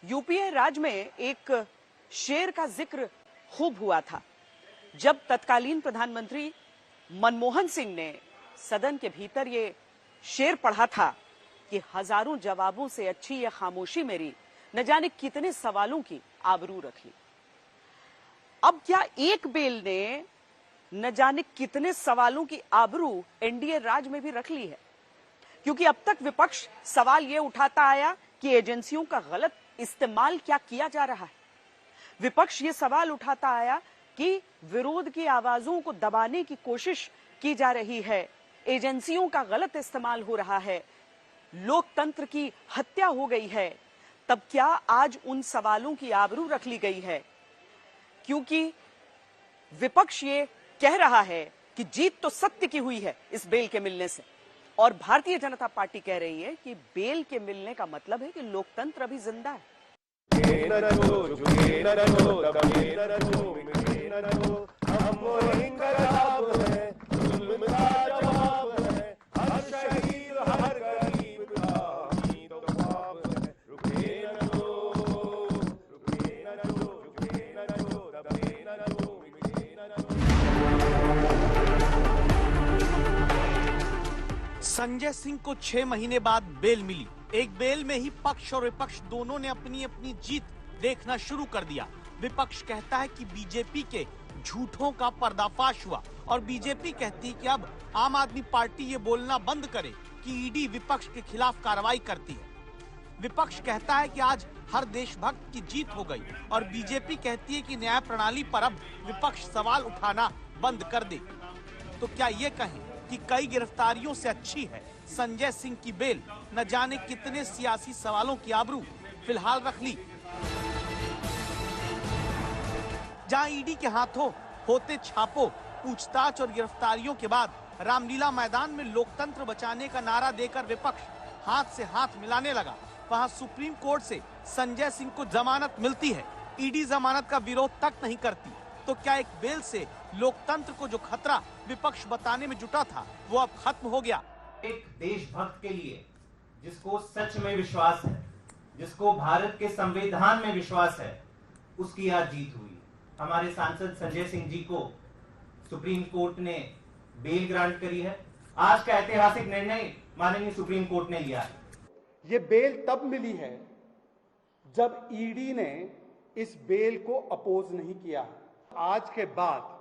UPA राज में एक शेर का जिक्र खूब हुआ था जब तत्कालीन प्रधानमंत्री मनमोहन सिंह ने सदन के भीतर ये शेर पढ़ा था कि हजारों जवाबों से अच्छी यह खामोशी मेरी, न जाने कितने सवालों की आबरू रख ली। अब क्या एक बेल ने न जाने कितने सवालों की आबरू एनडीए राज में भी रख ली है, क्योंकि अब तक विपक्ष सवाल यह उठाता आया कि एजेंसियों का गलत इस्तेमाल क्या किया जा रहा है। विपक्ष ये सवाल उठाता आया कि विरोध की आवाजों को दबाने की कोशिश की जा रही है, एजेंसियों का गलत इस्तेमाल हो रहा है, लोकतंत्र की हत्या हो गई है। तब क्या आज उन सवालों की आबरू रख ली गई है? क्योंकि विपक्ष ये कह रहा है कि जीत तो सत्य की हुई है इस बेल के मिलने से, और भारतीय जनता पार्टी कह रही है कि बेल के मिलने का मतलब है कि लोकतंत्र अभी जिंदा है। संजय सिंह को 6 महीने बाद बेल मिली। एक बेल में ही पक्ष और विपक्ष दोनों ने अपनी अपनी जीत देखना शुरू कर दिया। विपक्ष कहता है कि बीजेपी के झूठों का पर्दाफाश हुआ और बीजेपी कहती है कि अब आम आदमी पार्टी ये बोलना बंद करे कि ईडी विपक्ष के खिलाफ कार्रवाई करती है। विपक्ष कहता है कि आज हर देशभक्त की जीत हो गई और बीजेपी कहती है कि न्याय प्रणाली पर अब विपक्ष सवाल उठाना बंद कर दे। तो क्या ये कहें कि कई गिरफ्तारियों से अच्छी है संजय सिंह की बेल? न जाने कितने सियासी सवालों की आबरू फिलहाल रख ली। जहां ईडी के हाथों होते छापों, पूछताछ और गिरफ्तारियों के बाद रामलीला मैदान में लोकतंत्र बचाने का नारा देकर विपक्ष हाथ से हाथ मिलाने लगा, वहां सुप्रीम कोर्ट से संजय सिंह को जमानत मिलती है। ईडी जमानत का विरोध तक नहीं करती। तो क्या एक बेल से लोकतंत्र को जो खतरा विपक्ष बताने में जुटा था वो अब खत्म हो गया? एक देशभक्त के लिए, जिसको सच में विश्वास है, जिसको भारत के संविधान में विश्वास है, उसकी आज जीत हुई। हमारे सांसद संजय सिंह जी को सुप्रीम कोर्ट ने बेल ग्रांट करी है। आज का ऐतिहासिक निर्णय माननीय सुप्रीम कोर्ट ने लिया है। ये बेल तब मिली है जब ईडी ने इस बेल को अपोज नहीं किया। आज के बाद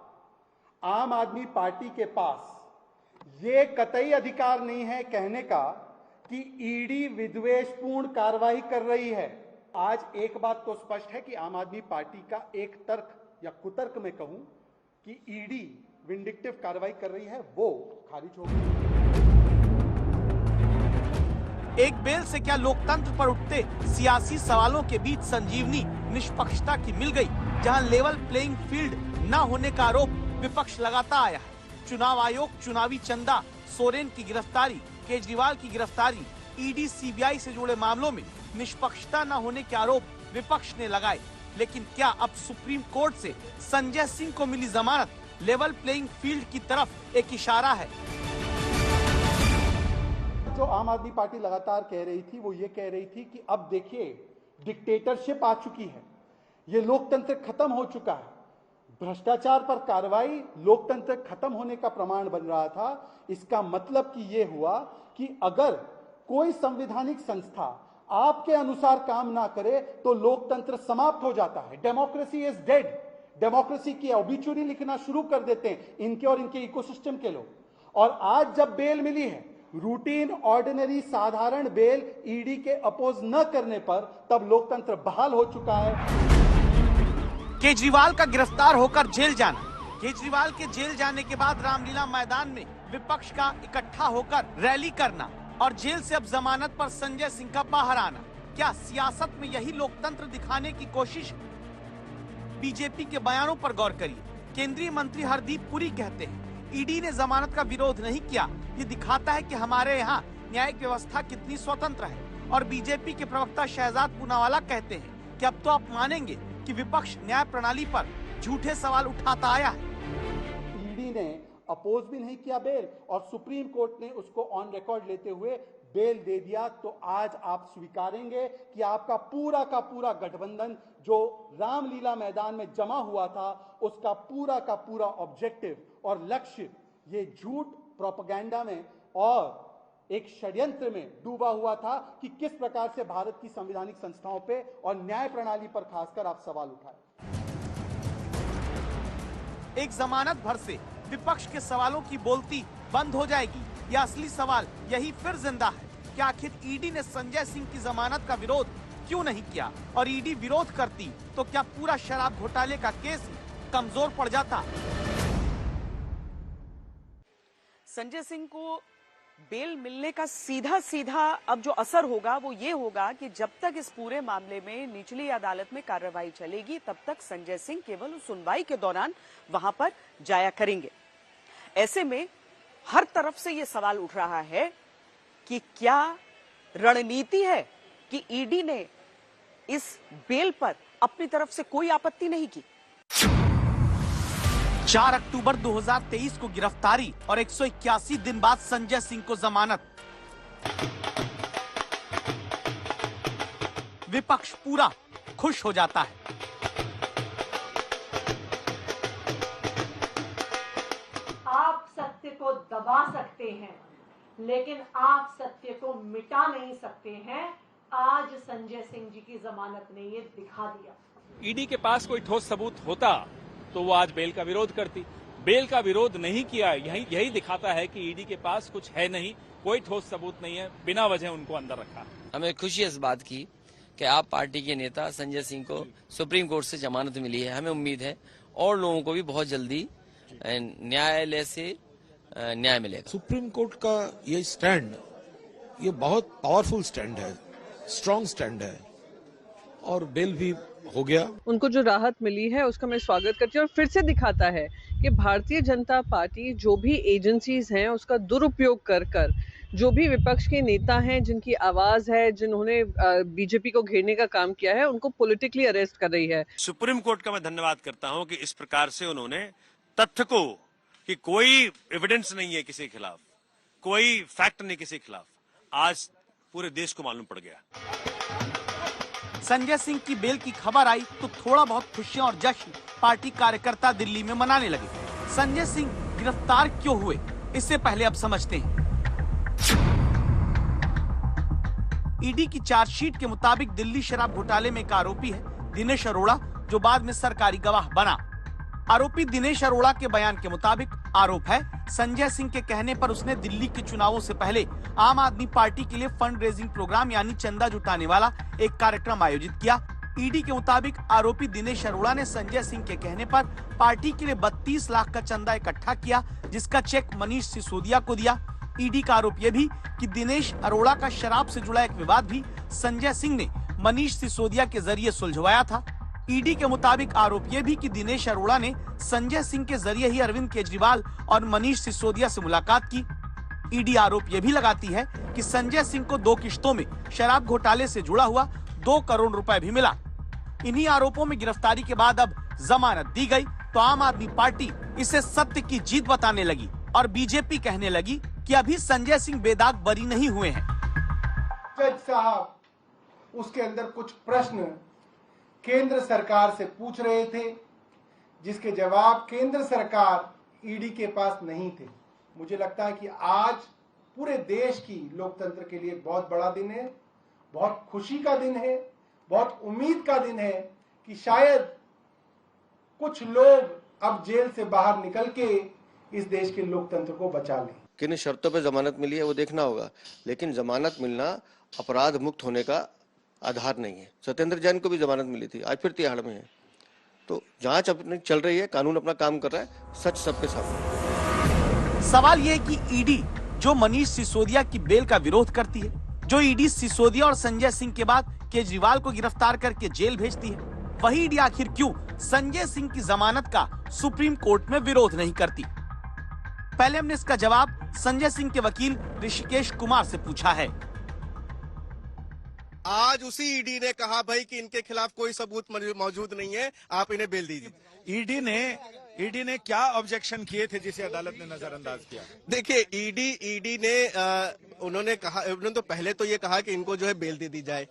आम आदमी पार्टी के पास ये कतई अधिकार नहीं है कहने का कि ईडी विद्वेषपूर्ण कार्रवाई कर रही है। आज एक बात तो स्पष्ट है कि आम आदमी पार्टी का एक तर्क या कुतर्क में कहूं कि ईडी विंडिक्टिव कार्रवाई कर रही है, वो खारिज हो गई। एक बेल से क्या लोकतंत्र पर उठते सियासी सवालों के बीच संजीवनी निष्पक्षता की मिल गई? जहां लेवल प्लेइंग फील्ड न होने का आरोप विपक्ष लगाता आया है। चुनाव आयोग चुनावी चंदा, सोरेन की गिरफ्तारी, केजरीवाल की गिरफ्तारी, ईडी सीबीआई से जुड़े मामलों में निष्पक्षता न होने के आरोप विपक्ष ने लगाए। लेकिन क्या अब सुप्रीम कोर्ट से संजय सिंह को मिली जमानत लेवल प्लेइंग फील्ड की तरफ एक इशारा है? जो आम आदमी पार्टी लगातार कह रही थी वो ये कह रही थी कि अब देखिए डिक्टेटरशिप आ चुकी है, ये लोकतंत्र खत्म हो चुका है, भ्रष्टाचार पर कार्रवाई लोकतंत्र खत्म होने का प्रमाण बन रहा था। इसका मतलब कि ये हुआ कि अगर कोई संवैधानिक संस्था आपके अनुसार काम ना करे तो लोकतंत्र समाप्त हो जाता है। Democracy is dead. डेमोक्रेसी की ऑबिचुरी लिखना शुरू कर देते हैं इनके और इनके इकोसिस्टम के लोग। और आज जब बेल मिली है, रूटीन ऑर्डिनरी साधारण बेल ईडी के अपोज न करने पर, तब लोकतंत्र बहाल हो चुका है। केजरीवाल का गिरफ्तार होकर जेल जाना, केजरीवाल के जेल जाने के बाद रामलीला मैदान में विपक्ष का इकट्ठा होकर रैली करना और जेल से अब जमानत पर संजय सिंह का बाहर आना, क्या सियासत में यही लोकतंत्र दिखाने की कोशिश? बीजेपी के बयानों पर गौर करिए। केंद्रीय मंत्री हरदीप पुरी कहते हैं ईडी ने जमानत का विरोध नहीं किया, ये दिखाता है कि हमारे यहाँ न्यायिक व्यवस्था कितनी स्वतंत्र है। और बीजेपी के प्रवक्ता शहजाद पूनावाला कहते हैं कि अब तो आप मानेंगे कि विपक्ष न्याय प्रणाली पर झूठे सवाल उठाता आया है। ईडी ने अपोज भी नहीं किया बेल और सुप्रीम कोर्ट ने उसको ऑन रिकॉर्ड लेते हुए बेल दे दिया, तो आज आप स्वीकारेंगे कि आपका पूरा का पूरा गठबंधन जो रामलीला मैदान में जमा हुआ था, उसका का पूरा ऑब्जेक्टिव और लक्ष्य ये झूठ प्रोपेगेंडा में और एक षड्यंत्र में डूबा हुआ था कि किस प्रकार से भारत की संवैधानिक संस्थाओं पे और न्याय प्रणाली पर खासकर आप सवाल उठाए। एक जमानत भर से विपक्ष के सवालों की बोलती बंद हो जाएगी या असली सवाल यही फिर जिंदा है कि आखिर ईडी ने संजय सिंह की जमानत का विरोध क्यों नहीं किया, और ईडी विरोध करती तो क्या पूरा शराब घोटाले का केस कमजोर पड़ जाता। संजय सिंह को बेल मिलने का सीधा सीधा अब जो असर होगा वो ये होगा कि जब तक इस पूरे मामले में निचली अदालत में कार्रवाई चलेगी तब तक संजय सिंह केवल सुनवाई के दौरान वहां पर जाया करेंगे। ऐसे में हर तरफ से ये सवाल उठ रहा है कि क्या रणनीति है कि ईडी ने इस बेल पर अपनी तरफ से कोई आपत्ति नहीं की। 4 अक्टूबर 2023 को गिरफ्तारी और 181 दिन बाद संजय सिंह को जमानत। विपक्ष पूरा खुश हो जाता है। आप सत्य को दबा सकते हैं, लेकिन आप सत्य को मिटा नहीं सकते हैं। आज संजय सिंह जी की जमानत ने ये दिखा दिया। ईडी के पास कोई ठोस सबूत होता तो वो आज बेल का विरोध करती। बेल का विरोध नहीं किया, यही दिखाता है कि ईडी के पास कुछ है नहीं, कोई ठोस सबूत नहीं है, बिना वजह उनको अंदर रखा। हमें खुशी है इस बात की कि आप पार्टी के नेता संजय सिंह को सुप्रीम कोर्ट से जमानत मिली है। हमें उम्मीद है और लोगों को भी बहुत जल्दी न्यायालय से न्याय मिलेगा। सुप्रीम कोर्ट का ये स्टैंड, ये बहुत पावरफुल स्टैंड है, स्ट्रॉन्ग स्टैंड है, और बेल भी हो गया। उनको जो राहत मिली है उसका मैं स्वागत करती हूँ, और फिर से दिखाता है कि भारतीय जनता पार्टी जो भी एजेंसीज हैं उसका दुरुपयोग कर जो भी विपक्ष के नेता हैं, जिनकी आवाज है, जिन्होंने बीजेपी को घेरने का काम किया है, उनको पॉलिटिकली अरेस्ट कर रही है। सुप्रीम कोर्ट का मैं धन्यवाद करता हूं कि इस प्रकार से उन्होंने तथ्य को, कि कोई एविडेंस नहीं है किसी के खिलाफ, कोई फैक्ट नहीं किसी के खिलाफ, आज पूरे देश को मालूम पड़ गया। संजय सिंह की बेल की खबर आई तो थोड़ा बहुत खुशियां और जश्न पार्टी कार्यकर्ता दिल्ली में मनाने लगे। संजय सिंह गिरफ्तार क्यों हुए, इससे पहले अब समझते हैं। ईडी की चार्जशीट के मुताबिक दिल्ली शराब घोटाले में एक आरोपी है दिनेश अरोड़ा, जो बाद में सरकारी गवाह बना। आरोपी दिनेश अरोड़ा के बयान के मुताबिक आरोप है संजय सिंह के कहने पर उसने दिल्ली के चुनावों से पहले आम आदमी पार्टी के लिए फंड रेजिंग प्रोग्राम यानी चंदा जुटाने वाला एक कार्यक्रम आयोजित किया। ईडी के मुताबिक आरोपी दिनेश अरोड़ा ने संजय सिंह के कहने पर पार्टी के लिए 32 लाख का चंदा इकट्ठा किया, जिसका चेक मनीष सिसोदिया को दिया। ईडी का आरोप यह भी कि दिनेश अरोड़ा का शराब से जुड़ा एक विवाद भी संजय सिंह ने मनीष सिसोदिया के जरिए सुलझवाया था। ईडी के मुताबिक आरोप यह भी कि दिनेश अरोड़ा ने संजय सिंह के जरिए ही अरविंद केजरीवाल और मनीष सिसोदिया से मुलाकात की। ईडी आरोप यह भी लगाती है कि संजय सिंह को 2 किश्तों में शराब घोटाले से जुड़ा हुआ 2 करोड़ रुपए भी मिला। इन्हीं आरोपों में गिरफ्तारी के बाद अब जमानत दी गई तो आम आदमी पार्टी इसे सत्य की जीत बताने लगी और बीजेपी कहने लगी कि अभी संजय सिंह बेदाग बरी नहीं हुए हैं। जज साहब उसके अंदर कुछ प्रश्न केंद्र सरकार से पूछ रहे थे, जिसके जवाब केंद्र सरकार ईडी के पास नहीं थे। मुझे लगता है कि आज पूरे देश की लोकतंत्र के लिए बहुत बड़ा दिन है, बहुत खुशी का दिन है, बहुत उम्मीद का दिन है कि शायद कुछ लोग अब जेल से बाहर निकल के इस देश के लोकतंत्र को बचा लें। किन शर्तों पे जमानत मिली है वो देखना होगा, लेकिन जमानत मिलना अपराध मुक्त होने का आधार नहीं है। सत्येंद्र जैन को भी जमानत मिली थी, आज फिर तिहाड़ में है। तो जांच अपनी चल रही है, कानून अपना काम कर रहा है, सच सबके सामने। सवाल यह है कि ईडी जो मनीष सिसोदिया की बेल का विरोध करती है, जो ईडी सिसोदिया और संजय सिंह के बाद केजरीवाल को गिरफ्तार करके जेल भेजती है, वही ईडी आखिर क्यों संजय सिंह की जमानत का सुप्रीम कोर्ट में विरोध नहीं करती? पहले हमने इसका जवाब संजय सिंह के वकील ऋषिकेश कुमार से पूछा है। आज उसी ईडी ने कहा भाई कि इनके खिलाफ कोई सबूत मौजूद नहीं है, आप इन्हें बेल दीजिए। ईडी ने क्या ऑब्जेक्शन किए थे जिसे अदालत ने नजरअंदाज किया? देखिए ईडी ने उन्होंने तो पहले तो ये कहा कि इनको जो है बेल दे दी जाए।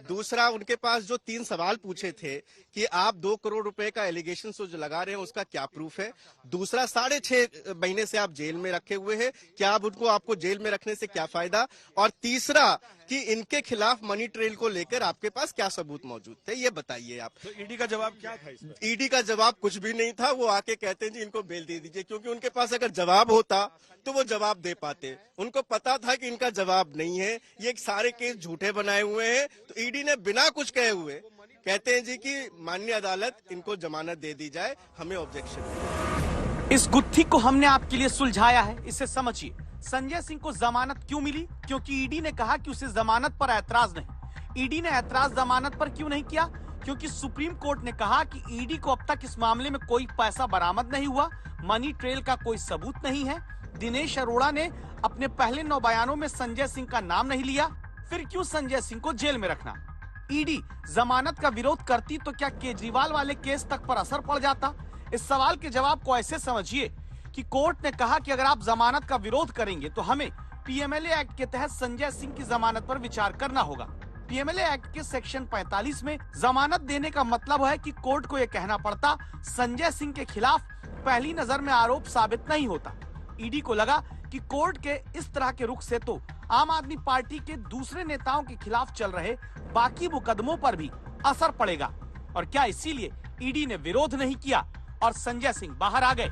दूसरा, उनके पास जो 3 सवाल पूछे थे कि आप 2 करोड़ रुपए का एलिगेशन जो लगा रहे हैं उसका क्या प्रूफ है। दूसरा, 6.5 महीने से आप जेल में रखे हुए हैं, क्या आप आपको जेल में रखने से क्या फायदा। और तीसरा कि इनके खिलाफ मनी ट्रेल को लेकर आपके पास क्या सबूत मौजूद थे, ये बताइए आप। तो ईडी का जवाब क्या था इसमें? ईडी का जवाब कुछ भी नहीं था। वो आके कहते हैं जी इनको बेल दे दीजिए, क्योंकि उनके पास अगर जवाब होता तो वो जवाब दे पाते। उनको पता था कि इनका जवाब नहीं है, ये सारे केस झूठे बनाए हुए हैं। तो ईडी ने बिना कुछ कहे हुए कहते हैं जी कि माननीय अदालत इनको जमानत दे दी जाए, हमें ऑब्जेक्शन है। इस गुत्थी को हमने आपके लिए सुलझाया है, इसे समझिए। संजय सिंह को जमानत क्यों मिली? क्योंकि ईडी ने कहा कि उसे जमानत पर ऐतराज नहीं। ईडी ने ऐतराज जमानत पर क्यों नहीं किया? क्योंकि सुप्रीम कोर्ट ने कहा कि ईडी को अब तक इस मामले में कोई पैसा बरामद नहीं हुआ, मनी ट्रेल का कोई सबूत नहीं है। दिनेश अरोड़ा ने अपने पहले 9 बयानों में संजय सिंह का नाम नहीं लिया, फिर क्यों संजय सिंह को जेल में रखना? ईडी जमानत का विरोध करती तो क्या केजरीवाल वाले केस तक पर असर पड़ जाता? इस सवाल के जवाब को ऐसे समझिए कि कोर्ट ने कहा कि अगर आप जमानत का विरोध करेंगे तो हमें पीएमएलए एक्ट के तहत संजय सिंह की जमानत पर विचार करना होगा। पीएमएलए एक्ट के सेक्शन 45 में जमानत देने का मतलब है कि कोर्ट को यह कहना पड़ता संजय सिंह के खिलाफ पहली नजर में आरोप साबित नहीं होता। ईडी को लगा कि कोर्ट के इस तरह के रुख से तो आम आदमी पार्टी के दूसरे नेताओं के खिलाफ चल रहे बाकी मुकदमों पर भी असर पड़ेगा। और क्या इसीलिए ईडी ने विरोध नहीं किया और संजय सिंह बाहर आ गए?